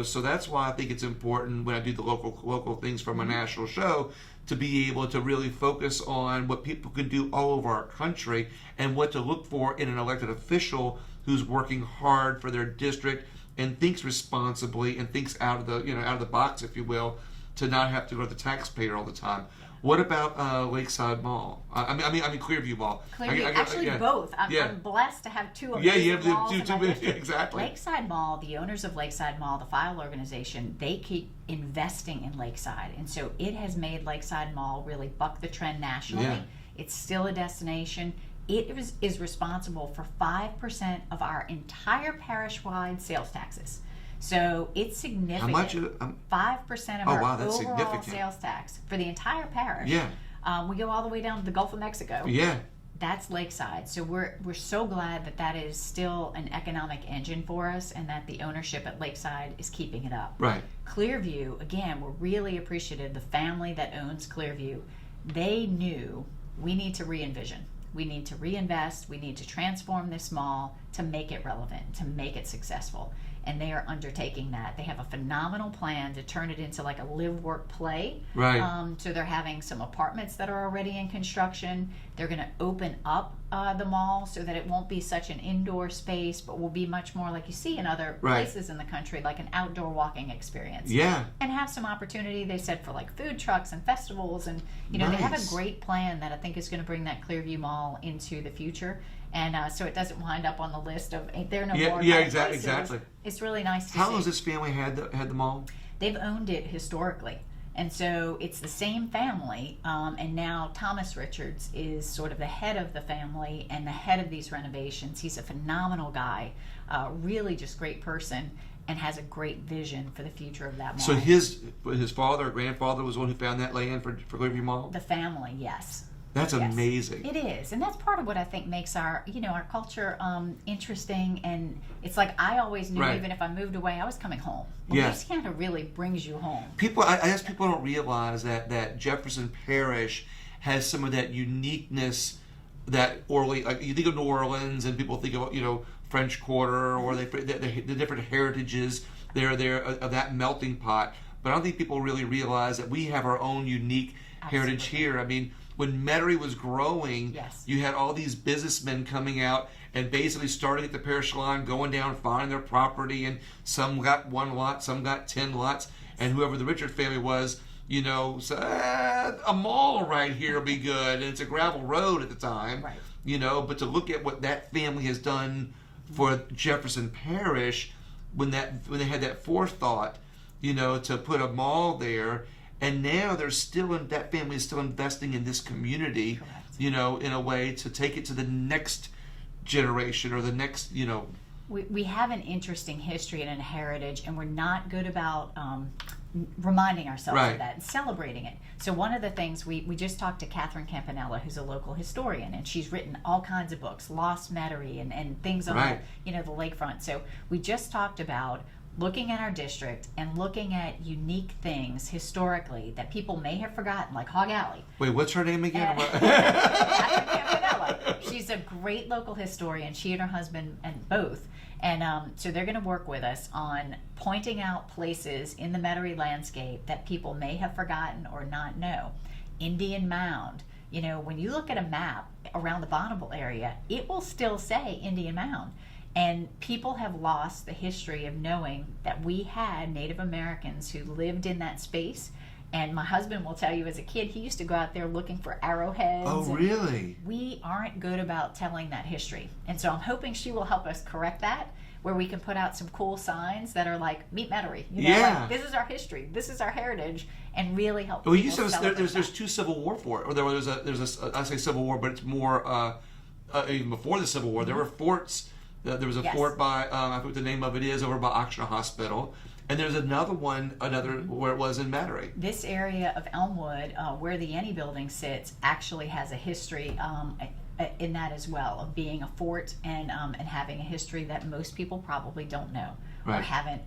So that's why I think it's important when I do the local things from a national show to be able to really focus on what people can do all over our country and what to look for in an elected official who's working hard for their district and thinks responsibly and thinks out of the box, if you will, to not have to go to the taxpayer all the time. What about Lakeside Mall? I mean Clearview Mall. Actually, both. I'm blessed to have two of those. Yeah, you have malls two exactly. Lakeside Mall, the owners of Lakeside Mall, the file organization, they keep investing in Lakeside, and so it has made Lakeside Mall really buck the trend nationally. Yeah. It's still a destination. It is responsible for 5% of our entire parish-wide sales taxes. So it's significant. How much? 5% of our overall sales tax for the entire parish. Yeah. We go all the way down to the Gulf of Mexico. Yeah. That's Lakeside. So we're so glad that is still an economic engine for us, and that the ownership at Lakeside is keeping it up. Right. Clearview, again, we're really appreciative. The family that owns Clearview, they knew we need to re-envision. We need to reinvest. We need to transform this mall to make it relevant, to make it successful. And they are undertaking that. They have a phenomenal plan to turn it into like a live, work, play. Right. So they're having some apartments that are already in construction. They're going to open up the mall so that it won't be such an indoor space, but will be much more like you see in other places in the country, like an outdoor walking experience. Yeah. And have some opportunity, they said, for like food trucks and festivals. And, they have a great plan that I think is going to bring that Clearview Mall into the future. And so it doesn't wind up on the list of ain't there no more. Yeah, exactly. It's really nice to see. How long has this family had the mall? They've owned it historically. And so it's the same family, and now Thomas Richards is sort of the head of the family and the head of these renovations. He's a phenomenal guy, really just great person, and has a great vision for the future of that mall. So his father or grandfather was the one who found that land for Clearview Mall? The family, yes. That's amazing. It is, and that's part of what I think makes our culture interesting. And it's like I always knew, even if I moved away, I was coming home. Louisiana really brings you home. I guess people don't realize that Jefferson Parish has some of that uniqueness that Orleans, like you think of New Orleans, and people think of French Quarter or the different heritages there of that melting pot. But I don't think people really realize that we have our own unique heritage here. I mean, when Metairie was growing, you had all these businessmen coming out and basically starting at the parish line, going down, finding their property, and some got 1 lot, some got 10 lots, and whoever the Richard family was, said, a mall right here will be good, and it's a gravel road at the time, but to look at what that family has done for Jefferson Parish, when they had that forethought, to put a mall there. And now that family is still investing in this community, in a way to take it to the next generation or the next, We have an interesting history and a heritage, and we're not good about reminding ourselves of that and celebrating it. So one of the things, we just talked to Catherine Campanella, who's a local historian, and she's written all kinds of books, Lost Metairie and things on the lakefront. So we just talked about looking at our district and looking at unique things historically that people may have forgotten, like Hog Alley. Wait, what's her name again? Catherine Campanella. She's a great local historian, she and her husband and both. And so they're going to work with us on pointing out places in the Metairie landscape that people may have forgotten or not know. Indian Mound. When you look at a map around the Bonneville area, it will still say Indian Mound. And people have lost the history of knowing that we had Native Americans who lived in that space. And my husband will tell you, as a kid, he used to go out there looking for arrowheads. Oh, really? We aren't good about telling that history. And so I'm hoping she will help us correct that, where we can put out some cool signs that are like, meet Metairie. Like, this is our history, this is our heritage, and really help people celebrate there's two Civil War for it. Or there's a I say Civil War, but it's more even before the Civil War. There were forts. There was a fort by, I forget what the name of it is, over by Oxnard Hospital. And there's another one, where it was in Metairie. This area of Elmwood, where the Yenny building sits, actually has a history in that as well, of being a fort and having a history that most people probably don't know. Or haven't,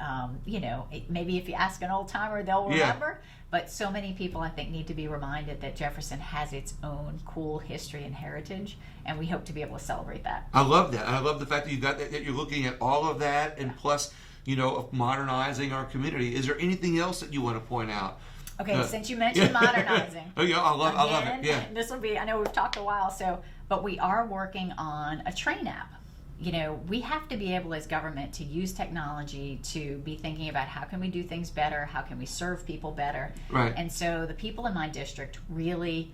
maybe if you ask an old timer, they'll remember. But so many people, I think, need to be reminded that Jefferson has its own cool history and heritage, and we hope to be able to celebrate that. I love that. And I love the fact that you got that you're looking at all of that, and plus, of modernizing our community. Is there anything else that you want to point out? Okay, since you mentioned modernizing. I love it. Yeah. This will be, I know we've talked a while, but we are working on a train app. we have to be able as government to use technology to be thinking about how can we do things better, how can we serve people better. Right. And so the people in my district really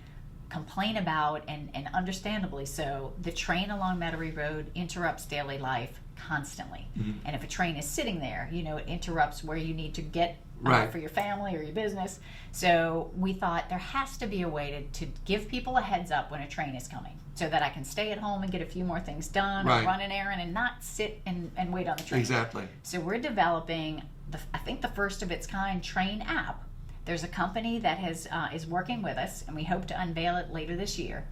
complain about, and understandably so, the train along Metairie Road interrupts daily life constantly. And if a train is sitting there, it interrupts where you need to get for your family or your business. So we thought there has to be a way to give people a heads up when a train is coming, so that I can stay at home and get a few more things done, or run an errand and not sit and wait on the train. Exactly. So we're developing, I think, the first of its kind train app. There's a company that is working with us, and we hope to unveil it later this year.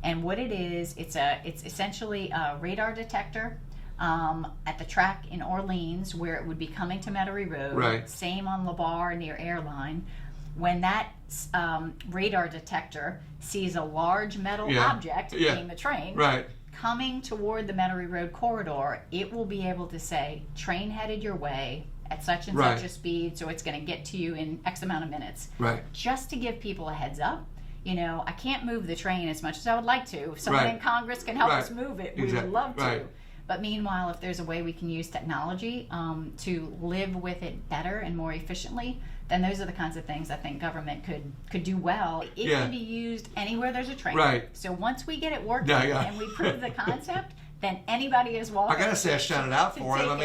And what it is, it's essentially a radar detector at the track in Orleans, where it would be coming to Metairie Road. Right. Same on LeBar near Airline. When that radar detector sees a large metal object, being the train, coming toward the Metairie Road corridor, it will be able to say, train headed your way at such and such a speed, so it's going to get to you in X amount of minutes. Just to give people a heads up. I can't move the train as much as I would like to. If someone in Congress can help us move it, we would love to. But meanwhile, if there's a way we can use technology to live with it better and more efficiently, then those are the kinds of things I think government could do well. It can be used anywhere there's a train. So once we get it working and we prove the concept, then anybody is welcome. I gotta say, I shouted out for him.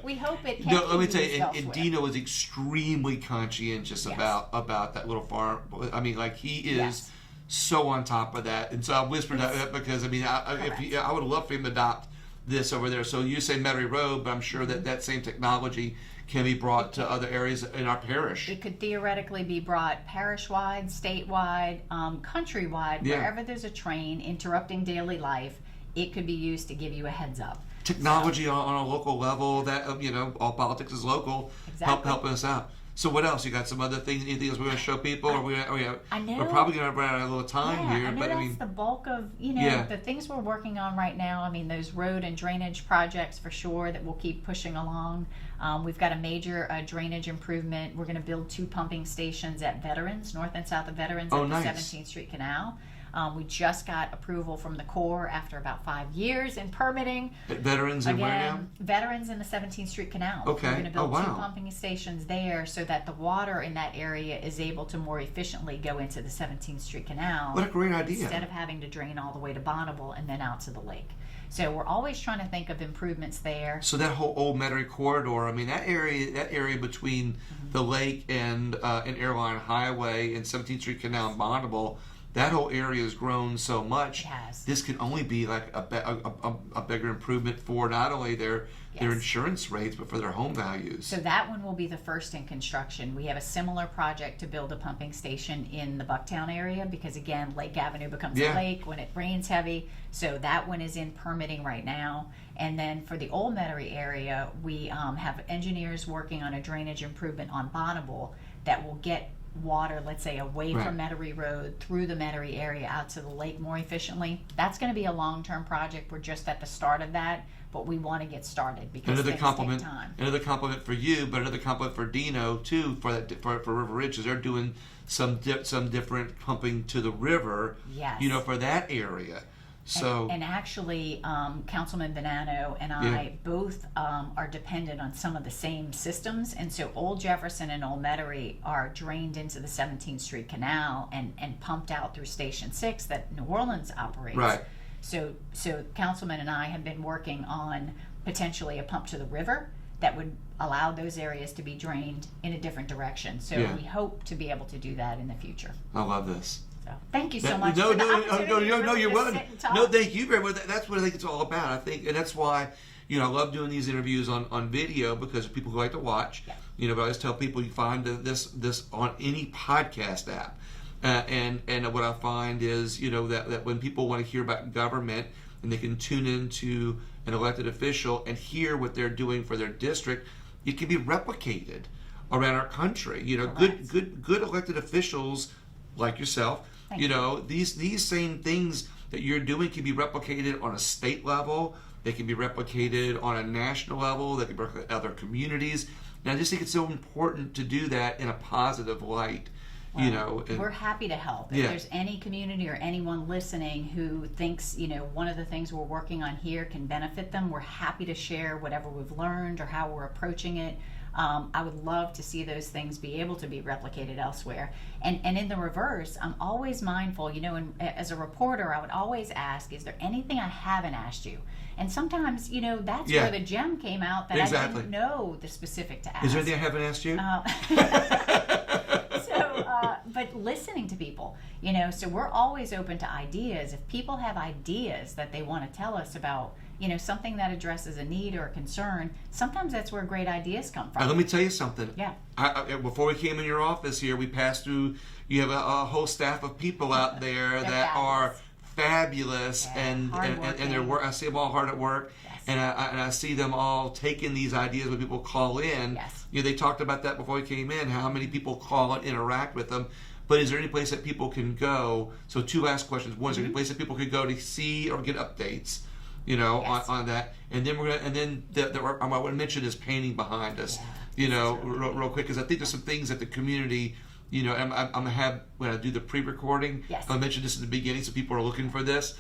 We hope it can. Let me tell you, and Dino is extremely conscientious about that little farm. I mean, like, he is so on top of that. And so I whispered that because I would love for him to adopt this over there. So you say Metairie Road, but I'm sure that same technology can be brought to other areas in our parish. It could theoretically be brought parish-wide, statewide, countrywide, wherever there's a train interrupting daily life. It could be used to give you a heads up. Technology on a local level, that all politics is local, helping us out. So what else? You got some other things? Anything else we're going to show people? We're probably going to run out of a little time here. I know that's the bulk of the things we're working on right now. I mean, those road and drainage projects for sure that we'll keep pushing along. We've got a major drainage improvement. We're going to build 2 pumping stations at Veterans, north and south of Veterans, at the 17th Street Canal. We just got approval from the Corps after about 5 years in permitting. At Veterans and where now? Veterans in the 17th Street Canal. Okay. We're going to build 2 pumping stations there so that the water in that area is able to more efficiently go into the 17th Street Canal. What a great idea. Instead of having to drain all the way to Bonneville and then out to the lake. So we're always trying to think of improvements there. So that whole old Metairie corridor, I mean, that area between the lake and Airline Highway and 17th Street Canal and Bonneville, that whole area has grown so much. It has. This can only be like a bigger improvement for not only their insurance rates, but for their home values. So that one will be the first in construction. We have a similar project to build a pumping station in the Bucktown area because, again, Lake Avenue becomes a lake when it rains heavy. So that one is in permitting right now. And then for the old Metairie area, we have engineers working on a drainage improvement on Bonneville that will get water, let's say, away from Metairie Road through the Metairie area out to the lake more efficiently. That's going to be a long-term project. We're just at the start of that, but we want to get started because things take time. Another compliment for you, but another compliment for Dino too for River Ridge, because they're doing some different pumping to the river. For that area. So and actually, Councilman Bonanno and I both are dependent on some of the same systems, and so Old Jefferson and Old Metairie are drained into the 17th Street Canal and pumped out through Station 6 that New Orleans operates. So Councilman and I have been working on potentially a pump to the river that would allow those areas to be drained in a different direction. So we hope to be able to do that in the future. I love this. So, thank you so much. No, you're welcome. No, thank you very much. That's what I think it's all about. I think, and that's why, I love doing these interviews on video, because people who like to watch. But I always tell people you find this on any podcast app, and what I find is that when people want to hear about government and they can tune into an elected official and hear what they're doing for their district, it can be replicated around our country. Good elected officials like yourself. These same things that you're doing can be replicated on a state level. They can be replicated on a national level. They can work with other communities. And I just think it's so important to do that in a positive light. you know. And, we're happy to help. If Yeah. there's any community or anyone listening who thinks, you know, one of the things we're working on here can benefit them, we're happy to share whatever we've learned or how we're approaching it. I would love to see those things be able to be replicated elsewhere. And in the reverse, I'm always mindful, you know, and as a reporter, I would always ask, is there anything I haven't asked you? And sometimes, you know, that's Yeah. where the gem came out that Exactly. I didn't know the specific to ask. is there anything I haven't asked you? But listening to people, you know, so we're always open to ideas. If people have ideas that they want to tell us about, you know, something that addresses a need or a concern, sometimes that's where great ideas come from. Let me tell you something. Yeah. Before we came in your office here, we passed through. You have a whole staff of people out there that are fabulous, Yeah, and hardworking. their work. I see them all hard at work, Yes. and I see them all taking these ideas when people call in. Yes. You know, they talked about that before we came in. How many people call and interact with them. But is there any place that people can go? So two last questions. One, is there any place that people could go to see or get updates? You know, Yes. on that, and then I want to mention this painting behind us. Yeah, You know, that's really real quick, because I think there's some things that the community, you know, I'm gonna have when I do the pre-recording. Yes. I'll mention this in the beginning, so people are looking for this.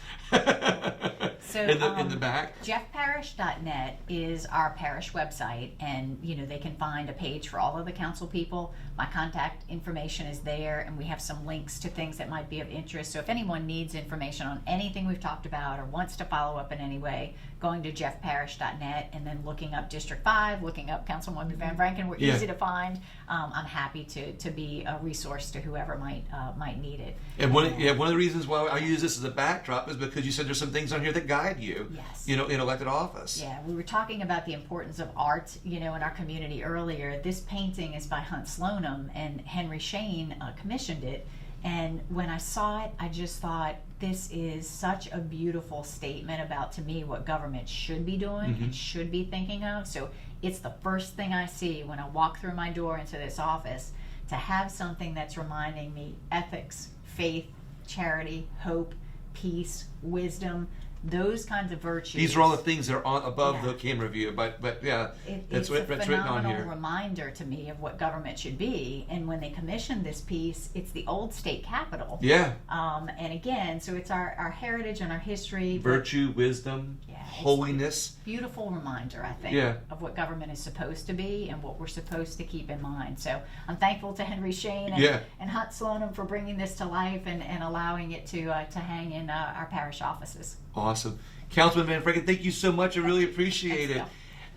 So in the back. jeffparish.net is our parish website, and you know they can find a page for all of the council people. My contact information is there, and we have some links to things that might be of interest. So if anyone needs information on anything we've talked about or wants to follow up in any way, going to jeffparish.net and then looking up District 5, looking up Councilwoman Van Vranken, we're Yeah. easy to find. I'm happy to be a resource to whoever might need it. And one of the reasons why I use this as a backdrop is because you said there's some things on here that guide you. Yes. You know, in elected office. Yeah, we were talking about the importance of art, you know, in our community earlier. This painting is by Hunt Slonim, and Henry Shane commissioned it. And when I saw it, I just thought, this is such a beautiful statement about, to me, what government should be doing and should be thinking of. So it's the first thing I see when I walk through my door into this office, to have something that's reminding me ethics, faith, charity, hope, peace, wisdom, those kinds of virtues. These are all the things that are above Yeah. the camera view, but yeah, It's a what's written on phenomenal here. reminder to me of what government should be. And when they commissioned this piece, it's the old state capitol. Yeah, And again, so it's our heritage and our history. but virtue, wisdom, Yeah, it's holiness. beautiful reminder, I think, Yeah. of what government is supposed to be and what we're supposed to keep in mind. So I'm thankful to Henry Shane and, Yeah. and Hunt Slonim for bringing this to life and allowing it to hang in our parish offices. Awesome. Councilman Van Vranken, thank you so much. I really appreciate Thanks, it. Bill.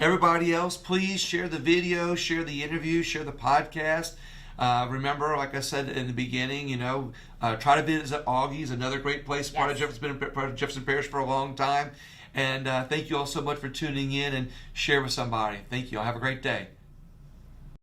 Everybody else, please share the video, share the interview, share the podcast. Remember, like I said in the beginning, you know, try to visit Augie's, another great place, part of Yes. Jefferson, been part of Jefferson Parish for a long time. And thank you all so much for tuning in, and share with somebody. Thank you all. Have a great day.